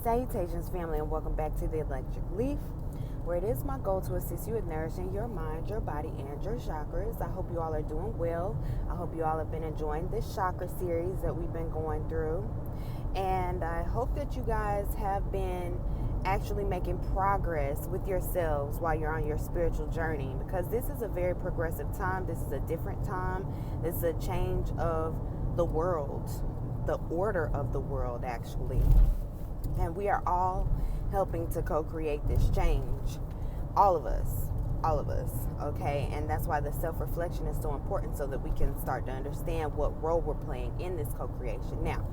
Salutations family, and welcome back to the Electric Leaf, where it is my goal to assist you with nourishing your mind, your body, and your chakras. I hope you all are doing well. I hope you all have been enjoying this chakra series that we've been going through, and I hope that you guys have been actually making progress with yourselves while you're on your spiritual journey, because this is a very progressive time. This is a different time. This is a change of the world, the order of the world actually. And we are all helping to co-create this change. All of us, okay? And that's why the self-reflection is so important, so that we can start to understand what role we're playing in this co-creation. Now,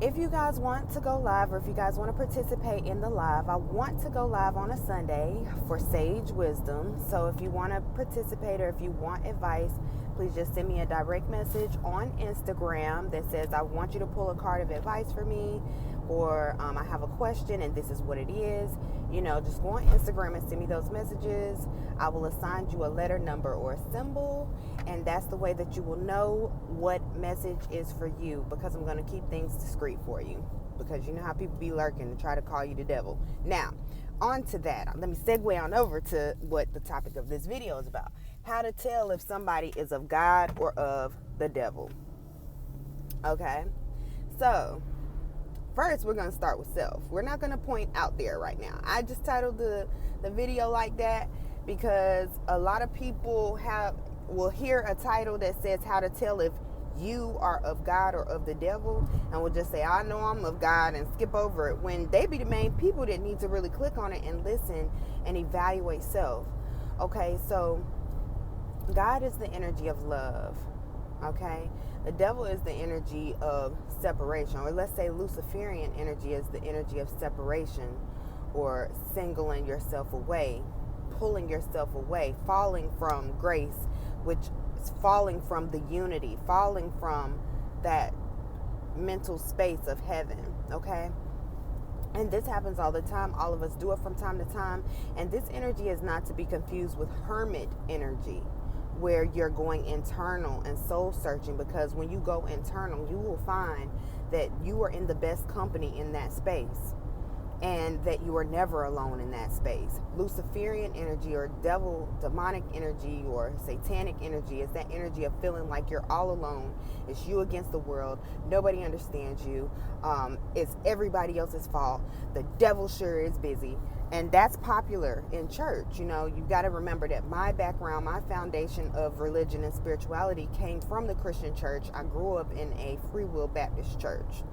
if you guys want to go live, or if you guys want to participate in the live, I want to go live on a Sunday for Sage Wisdom. So if you want to participate, or if you want advice, please just send me a direct message on Instagram that says, I want you to pull a card of advice for me, or I have a question and this is what it is. You know, just go on Instagram and send me those messages. I will assign you a letter, number, or a symbol, and that's the way that you will know what message is for you, because I'm going to keep things discreet for you, because you know how people be lurking and try to call you the devil. Now, on to that. Let me segue on over to what the topic of this video is about. How to tell if somebody is of God or of the devil. Okay? So, first, we're going to start with self. We're not going to point out there right now. I just titled the video like that because a lot of people will hear a title that says how to tell if you are of God or of the devil, and will just say, I know I'm of God, and skip over it, when they be the main people that need to really click on it and listen and evaluate self. Okay, so God is the energy of love. Okay, the devil is the energy of separation, or let's say Luciferian energy is the energy of separation, or singling yourself away, pulling yourself away, falling from grace, which is falling from the unity, falling from that mental space of heaven. Okay, and this happens all the time. All of us do it from time to time, and this energy is not to be confused with hermit energy, where you're going internal and soul searching, because when you go internal, you will find that you are in the best company in that space, and that you are never alone in that space. Luciferian energy, or devil, demonic energy, or satanic energy is that energy of feeling like you're all alone. It's you against the world. Nobody understands you. It's everybody else's fault. The devil sure is busy. And that's popular in church. You know, you got to remember that my background, my foundation of religion and spirituality came from the Christian church. I grew up in a Free Will Baptist church.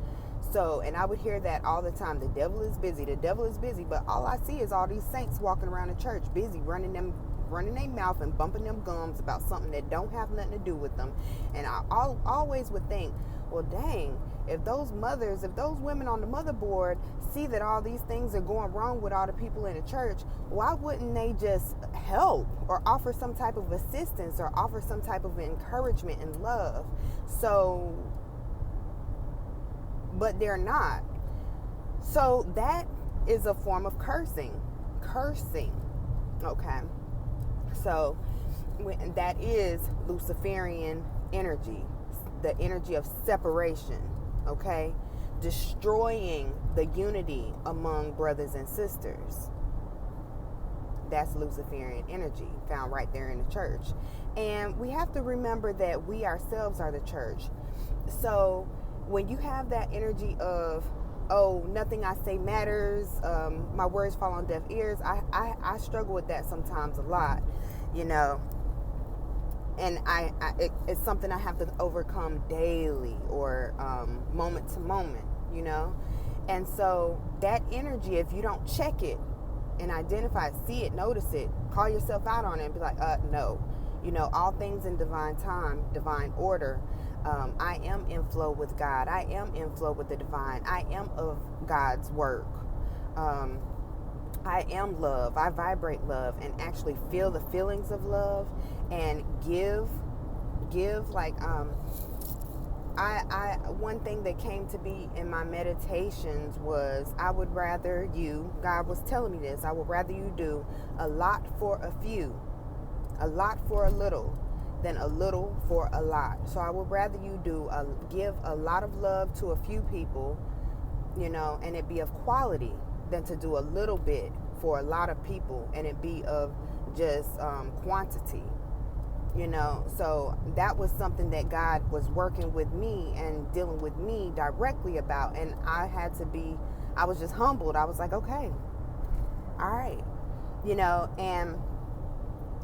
So, and I would hear that all the time. The devil is busy. The devil is busy. But all I see is all these saints walking around the church, busy running their mouth and bumping them gums about something that don't have nothing to do with them. And I always would think, well, dang, if those women on the motherboard see that all these things are going wrong with all the people in the church, why wouldn't they just help, or offer some type of assistance, or offer some type of encouragement and love? So, but they're not. So that is a form of cursing. Okay. So that is Luciferian energy, the energy of separation. Okay, destroying the unity among brothers and sisters. That's Luciferian energy, found right there in the church. And we have to remember that we ourselves are the church. So when you have that energy of, oh, nothing I say matters, my words fall on deaf ears, I struggle with that sometimes a lot, you know. And it's something I have to overcome daily, or moment to moment, you know. And so that energy, if you don't check it and identify it, see it, notice it, call yourself out on it, and be like, no. You know, all things in divine time, divine order. I am in flow with God. I am in flow with the divine. I am of God's work. I am love. I vibrate love, and actually feel the feelings of love, and give like I one thing that came to be in my meditations was, I would rather you, God was telling me this, I would rather you do a lot for a few, a lot for a little, than a little for a lot. So I would rather you give a lot of love to a few people and it be of quality than to do a little bit for a lot of people and it be of just quantity. So that was something that God was working with me and dealing with me directly about. And I was just humbled. I was like, okay, all right, and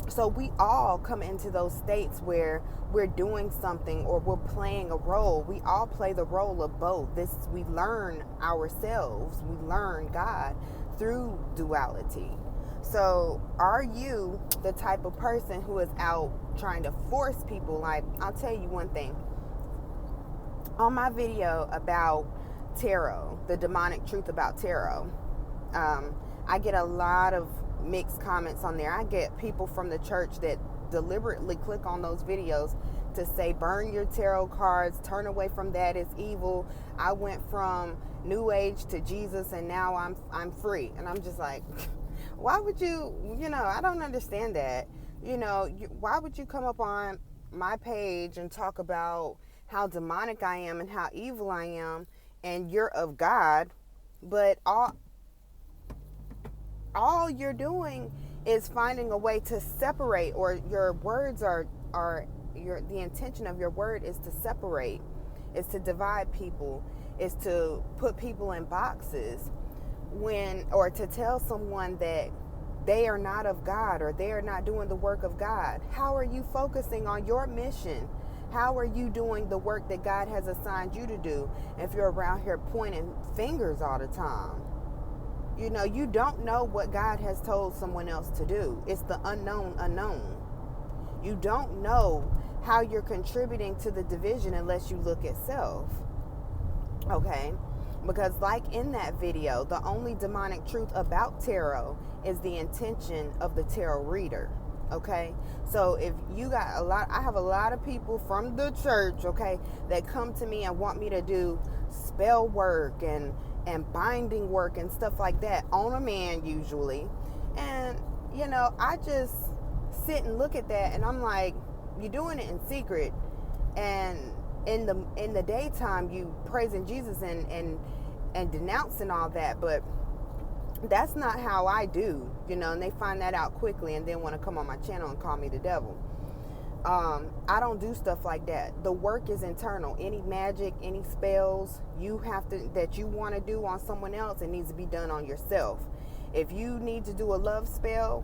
so we all come into those states where we're doing something or we're playing a role. We all play the role of both. We learn ourselves, we learn God through duality. So are you the type of person who is out trying to force people? Like, I'll tell you one thing. On my video about tarot, the demonic truth about tarot, I get a lot of mixed comments on there. I get people from the church that deliberately click on those videos to say, burn your tarot cards, turn away from that, it's evil. I went from New Age to Jesus and now I'm free. And I'm just like, why would you, I don't understand that. Why would you come up on my page and talk about how demonic I am and how evil I am and you're of God, but all you're doing is finding a way to separate, or your words are the intention of your word is to separate, is to divide people, is to put people in boxes, or to tell someone that they are not of God or they are not doing the work of God. How are you focusing on your mission? How are you doing the work that God has assigned you to do if you're around here pointing fingers all the time? You don't know what God has told someone else to do. It's the unknown. You don't know how you're contributing to the division unless you look at self. Okay? Because like in that video, the only demonic truth about tarot is the intention of the tarot reader. Okay? So if you got I have a lot of people from the church, okay, that come to me and want me to do spell work and binding work and stuff like that on a man usually. And, I just sit and look at that and I'm like, you're doing it in secret. And in the daytime, you praising Jesus and denouncing all that. But that's not how I do, and they find that out quickly and then want to come on my channel and call me the devil. I don't do stuff like that. The work is internal. Any magic, any spells that you want to do on someone else, it needs to be done on yourself. If you need to do a love spell,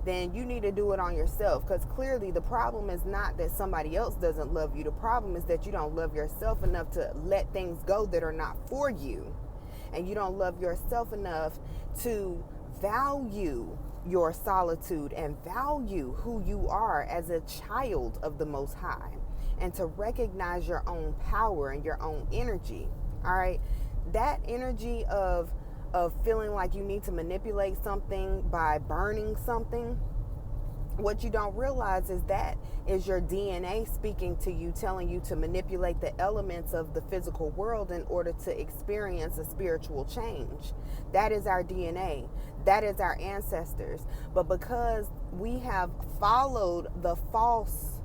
then you need to do it on yourself, because clearly the problem is not that somebody else doesn't love you. The problem is that you don't love yourself enough to let things go that are not for you. And you don't love yourself enough to value your solitude and value who you are as a child of the Most High, and to recognize your own power and your own energy. All right, that energy of feeling like you need to manipulate something by burning something, what you don't realize is that is your DNA speaking to you, telling you to manipulate the elements of the physical world in order to experience a spiritual change. That is our DNA. That is our ancestors. But because we have followed the false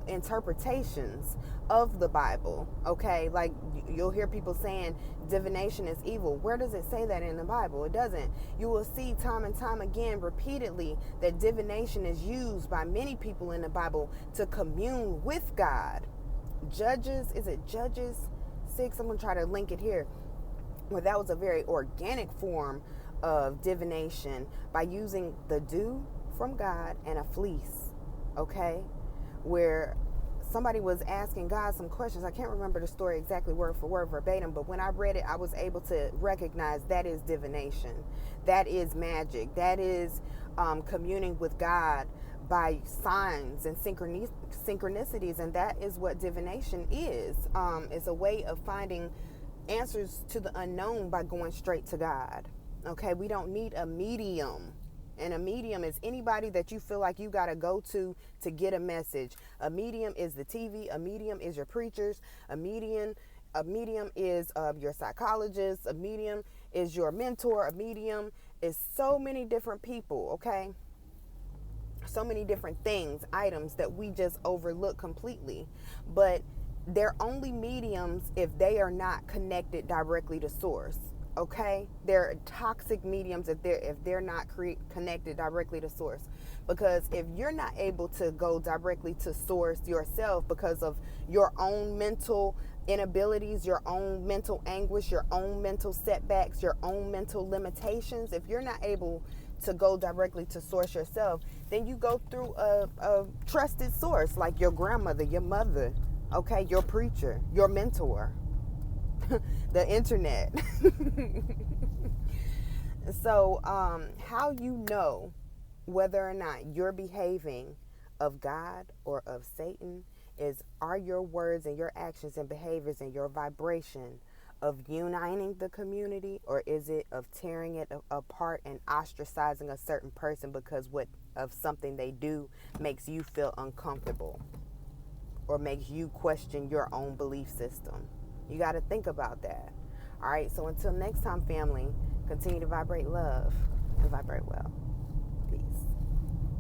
interpretations of the Bible, okay? Like you'll hear people saying divination is evil. Where does it say that in the Bible? It doesn't. You will see time and time again, repeatedly, that divination is used by many people in the Bible to commune with God. Judges 6? I'm going to try to link it here. Well, that was a very organic form of divination by using the dew from God and a fleece, okay? Where somebody was asking God some questions. I can't remember the story exactly word for word verbatim, but when I read it, I was able to recognize that is divination. That is magic. That is communing with God by signs and synchronicities, and that is what divination is. It's a way of finding answers to the unknown by going straight to God. Okay, we don't need a medium. And a medium is anybody that you feel like you got to go to get a message. A medium is the TV. A medium is your preachers. A medium is your psychologist. A medium is your mentor. A medium is so many different people, okay? So many different things, items that we just overlook completely. But they're only mediums if they are not connected directly to source. Okay, they're toxic mediums if they're not connected directly to source. Because if you're not able to go directly to source yourself because of your own mental inabilities, your own mental anguish, your own mental setbacks, your own mental limitations, if you're not able to go directly to source yourself, then you go through a trusted source like your grandmother, your mother, okay, your preacher, your mentor, the internet. So, how you know whether or not you're behaving of God or of Satan is, are your words and your actions and behaviors and your vibration of uniting the community, or is it of tearing it apart and ostracizing a certain person because what of something they do makes you feel uncomfortable or makes you question your own belief system? You got to think about that. All right, so until next time, family, continue to vibrate love and vibrate well. Peace.